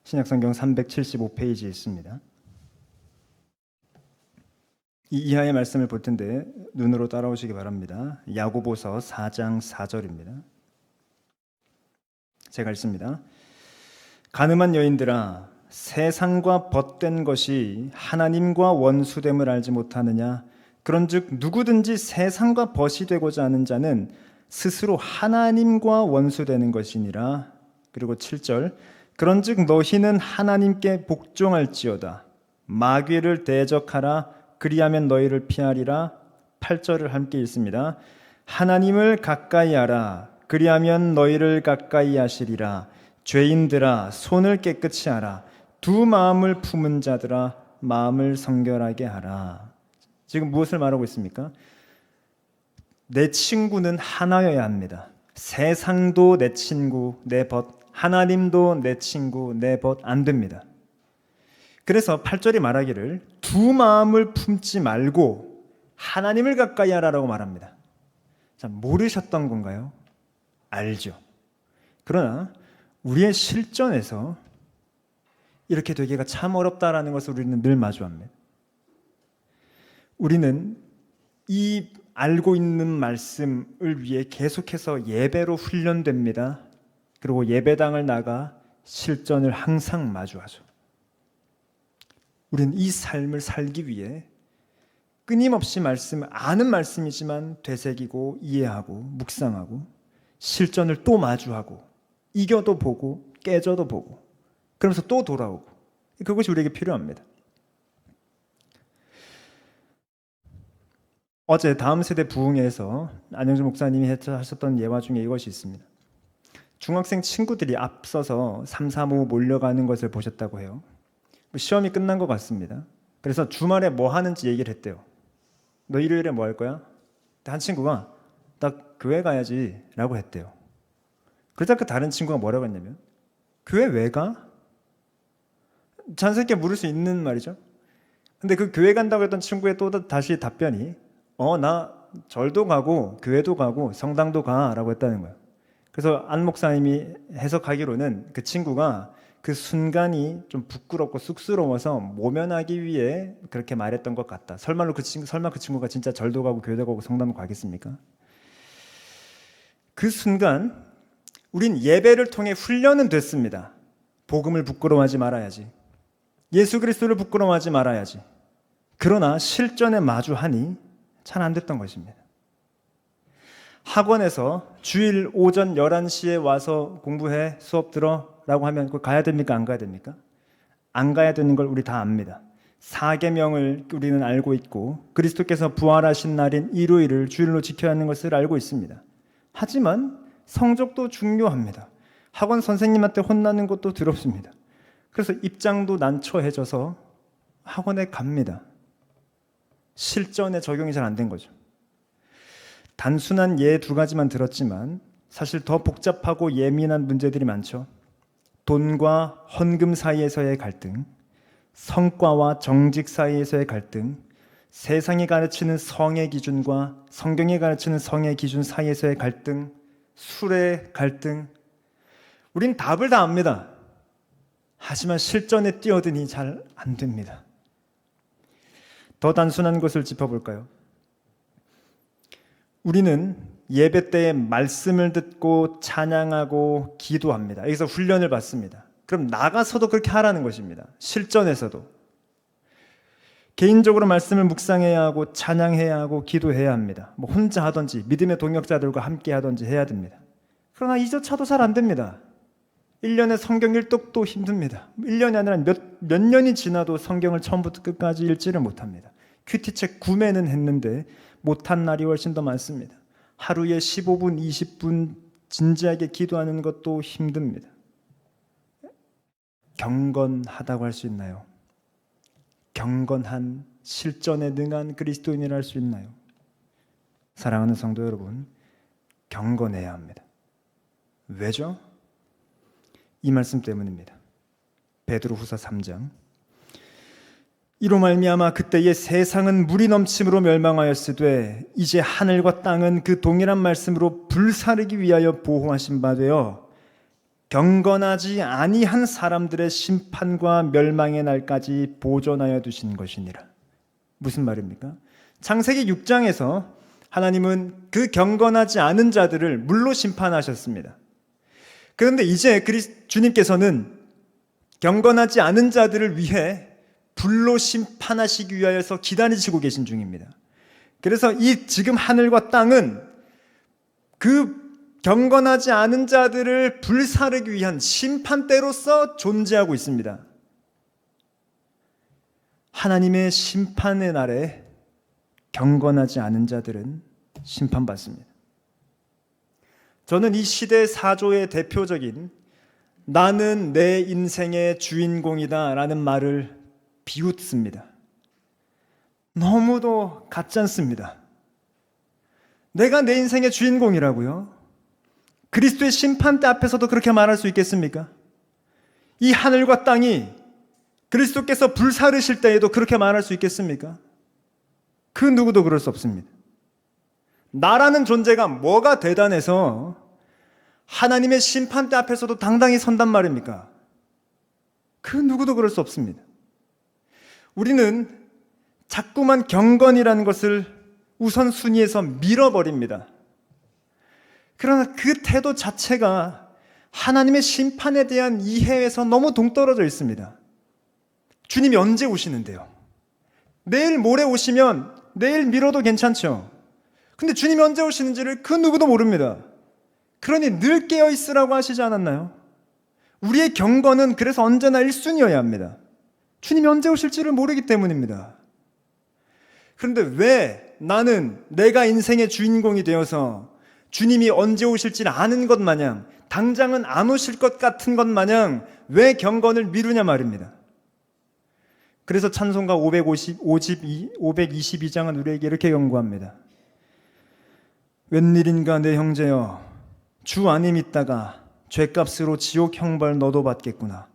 신약성경 375페이지에 있습니다. 이 이하의 말씀을 볼 텐데 눈으로 따라오시기 바랍니다. 야고보서 4장 4절입니다. 제가 읽습니다. 가늠한 여인들아, 세상과 벗된 것이 하나님과 원수됨을 알지 못하느냐? 그런즉 누구든지 세상과 벗이 되고자 하는 자는 스스로 하나님과 원수되는 것이니라. 그리고 7절. 그런즉 너희는 하나님께 복종할지어다. 마귀를 대적하라. 그리하면 너희를 피하리라. 8절을 함께 읽습니다. 하나님을 가까이 하라. 그리하면 너희를 가까이 하시리라. 죄인들아, 손을 깨끗이 하라. 두 마음을 품은 자들아, 마음을 성결하게 하라. 지금 무엇을 말하고 있습니까? 내 친구는 하나여야 합니다. 세상도 내 친구, 내 벗, 하나님도 내 친구, 내 벗 안 됩니다. 그래서 8절이 말하기를 두 마음을 품지 말고 하나님을 가까이 하라라고 말합니다. 자, 모르셨던 건가요? 알죠. 그러나 우리의 실전에서 이렇게 되기가 참 어렵다라는 것을 우리는 늘 마주합니다. 우리는 이 알고 있는 말씀을 위해 계속해서 예배로 훈련됩니다. 그리고 예배당을 나가 실전을 항상 마주하죠. 우리는 이 삶을 살기 위해 끊임없이 아는 말씀이지만 되새기고 이해하고 묵상하고 실전을 또 마주하고 이겨도 보고 깨져도 보고 그러면서 또 돌아오고 그것이 우리에게 필요합니다. 어제 다음 세대 부흥회에서 안영주 목사님이 하셨던 예화 중에 이것이 있습니다. 중학생 친구들이 앞서서 3, 4, 5 몰려가는 것을 보셨다고 해요. 시험이 끝난 것 같습니다. 그래서 주말에 뭐 하는지 얘기를 했대요. 너 일요일에 뭐 할 거야? 한 친구가 나 교회 가야지 라고 했대요. 그러자 그 다른 친구가 뭐라고 했냐면 교회 왜 가? 자연스럽게 물을 수 있는 말이죠. 근데 그 교회 간다고 했던 친구의 또 다시 답변이 나 절도 가고 교회도 가고 성당도 가 라고 했다는 거예요. 그래서 안 목사님이 해석하기로는 그 친구가 그 순간이 좀 부끄럽고 쑥스러워서 모면하기 위해 그렇게 말했던 것 같다. 설마 그 친구가 진짜 절도 가고 교회도 가고 성당도 가겠습니까? 그 순간 우린 예배를 통해 훈련은 됐습니다. 복음을 부끄러워하지 말아야지. 예수 그리스도를 부끄러워하지 말아야지. 그러나 실전에 마주하니 잘 안 됐던 것입니다. 학원에서 주일 오전 11시에 와서 공부해 수업 들어 라고 하면 그거 가야 됩니까? 안 가야 됩니까? 안 가야 되는 걸 우리 다 압니다. 4계명을 우리는 알고 있고 그리스도께서 부활하신 날인 일요일을 주일로 지켜야 하는 것을 알고 있습니다. 하지만 성적도 중요합니다. 학원 선생님한테 혼나는 것도 두렵습니다. 그래서 입장도 난처해져서 학원에 갑니다. 실전에 적용이 잘 안 된 거죠. 단순한 예 2가지만 들었지만 사실 더 복잡하고 예민한 문제들이 많죠. 돈과 헌금 사이에서의 갈등, 성과와 정직 사이에서의 갈등, 세상이 가르치는 성의 기준과 성경이 가르치는 성의 기준 사이에서의 갈등, 술의 갈등. 우린 답을 다 압니다. 하지만 실전에 뛰어드니 잘 안 됩니다. 더 단순한 것을 짚어볼까요? 우리는 예배 때에 말씀을 듣고 찬양하고 기도합니다. 여기서 훈련을 받습니다. 그럼 나가서도 그렇게 하라는 것입니다. 실전에서도. 개인적으로 말씀을 묵상해야 하고 찬양해야 하고 기도해야 합니다. 뭐 혼자 하든지 믿음의 동역자들과 함께 하든지 해야 됩니다. 그러나 이조차도 잘 안 됩니다. 1년에 성경 일독도 힘듭니다. 1년이 아니라 몇 년이 지나도 성경을 처음부터 끝까지 읽지를 못합니다. 큐티책 구매는 했는데 못한 날이 훨씬 더 많습니다. 하루에 15분, 20분 진지하게 기도하는 것도 힘듭니다. 경건하다고 할 수 있나요? 경건한 실전에 능한 그리스도인이라 할 수 있나요? 사랑하는 성도 여러분, 경건해야 합니다. 왜죠? 이 말씀 때문입니다. 베드로후서 3장 이로 말미암아 그때의 세상은 물이 넘침으로 멸망하였으되 이제 하늘과 땅은 그 동일한 말씀으로 불사르기 위하여 보호하신 바 되어 경건하지 아니한 사람들의 심판과 멸망의 날까지 보존하여 두신 것이니라. 무슨 말입니까? 창세기 6장에서 하나님은 그 경건하지 않은 자들을 물로 심판하셨습니다. 그런데 이제 주님께서는 경건하지 않은 자들을 위해 불로 심판하시기 위하여서 기다리시고 계신 중입니다. 그래서 이 지금 하늘과 땅은 그 경건하지 않은 자들을 불사르기 위한 심판대로서 존재하고 있습니다. 하나님의 심판의 날에 경건하지 않은 자들은 심판받습니다. 저는 이 시대 사조의 대표적인 나는 내 인생의 주인공이다 라는 말을 비웃습니다. 너무도 같지 않습니다. 내가 내 인생의 주인공이라고요? 그리스도의 심판대 앞에서도 그렇게 말할 수 있겠습니까? 이 하늘과 땅이 그리스도께서 불사르실 때에도 그렇게 말할 수 있겠습니까? 그 누구도 그럴 수 없습니다. 나라는 존재가 뭐가 대단해서 하나님의 심판대 앞에서도 당당히 선단 말입니까? 그 누구도 그럴 수 없습니다. 우리는 자꾸만 경건이라는 것을 우선순위에서 밀어버립니다. 그러나 그 태도 자체가 하나님의 심판에 대한 이해에서 너무 동떨어져 있습니다. 주님이 언제 오시는데요? 내일 모레 오시면 내일 미뤄도 괜찮죠. 근데 주님이 언제 오시는지를 그 누구도 모릅니다. 그러니 늘 깨어 있으라고 하시지 않았나요? 우리의 경건은 그래서 언제나 1순위여야 합니다. 주님이 언제 오실지를 모르기 때문입니다. 그런데 왜 나는 내가 인생의 주인공이 되어서 주님이 언제 오실지를 아는 것 마냥, 당장은 안 오실 것 같은 것 마냥 왜 경건을 미루냐 말입니다. 그래서 찬송가 522장은 우리에게 이렇게 경고합니다. 웬일인가 내 형제여, 주 안에 믿다가 죄값으로 지옥 형벌 너도 받겠구나.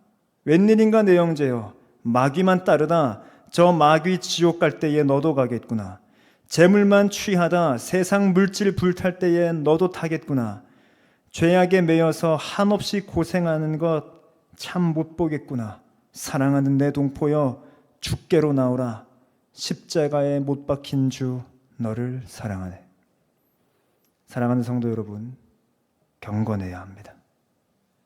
웬일인가 내 형제여, 마귀만 따르다 저 마귀 지옥 갈 때에 너도 가겠구나. 재물만 취하다 세상 물질 불탈 때에 너도 타겠구나. 죄악에 매여서 한없이 고생하는 것 참 못 보겠구나. 사랑하는 내 동포여, 주께로 나오라. 십자가에 못 박힌 주 너를 사랑하네. 사랑하는 성도 여러분, 경건해야 합니다.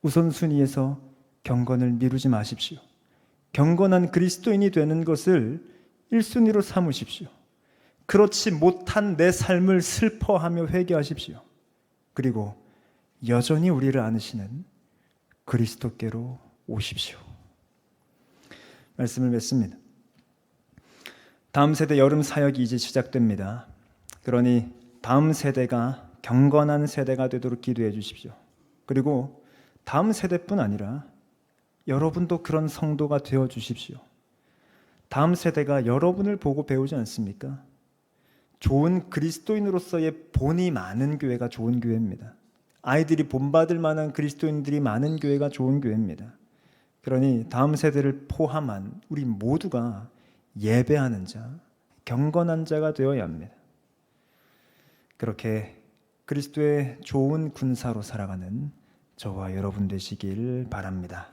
우선순위에서 경건을 미루지 마십시오. 경건한 그리스도인이 되는 것을 1순위로 삼으십시오. 그렇지 못한 내 삶을 슬퍼하며 회개하십시오. 그리고 여전히 우리를 안으시는 그리스도께로 오십시오. 말씀을 맺습니다. 다음 세대 여름 사역이 이제 시작됩니다. 그러니 다음 세대가 경건한 세대가 되도록 기도해 주십시오. 그리고 다음 세대뿐 아니라 여러분도 그런 성도가 되어 주십시오. 다음 세대가 여러분을 보고 배우지 않습니까? 좋은 그리스도인으로서의 본이 많은 교회가 좋은 교회입니다. 아이들이 본받을 만한 그리스도인들이 많은 교회가 좋은 교회입니다. 그러니 다음 세대를 포함한 우리 모두가 예배하는 자, 경건한 자가 되어야 합니다. 그렇게 그리스도의 좋은 군사로 살아가는 저와 여러분 되시길 바랍니다.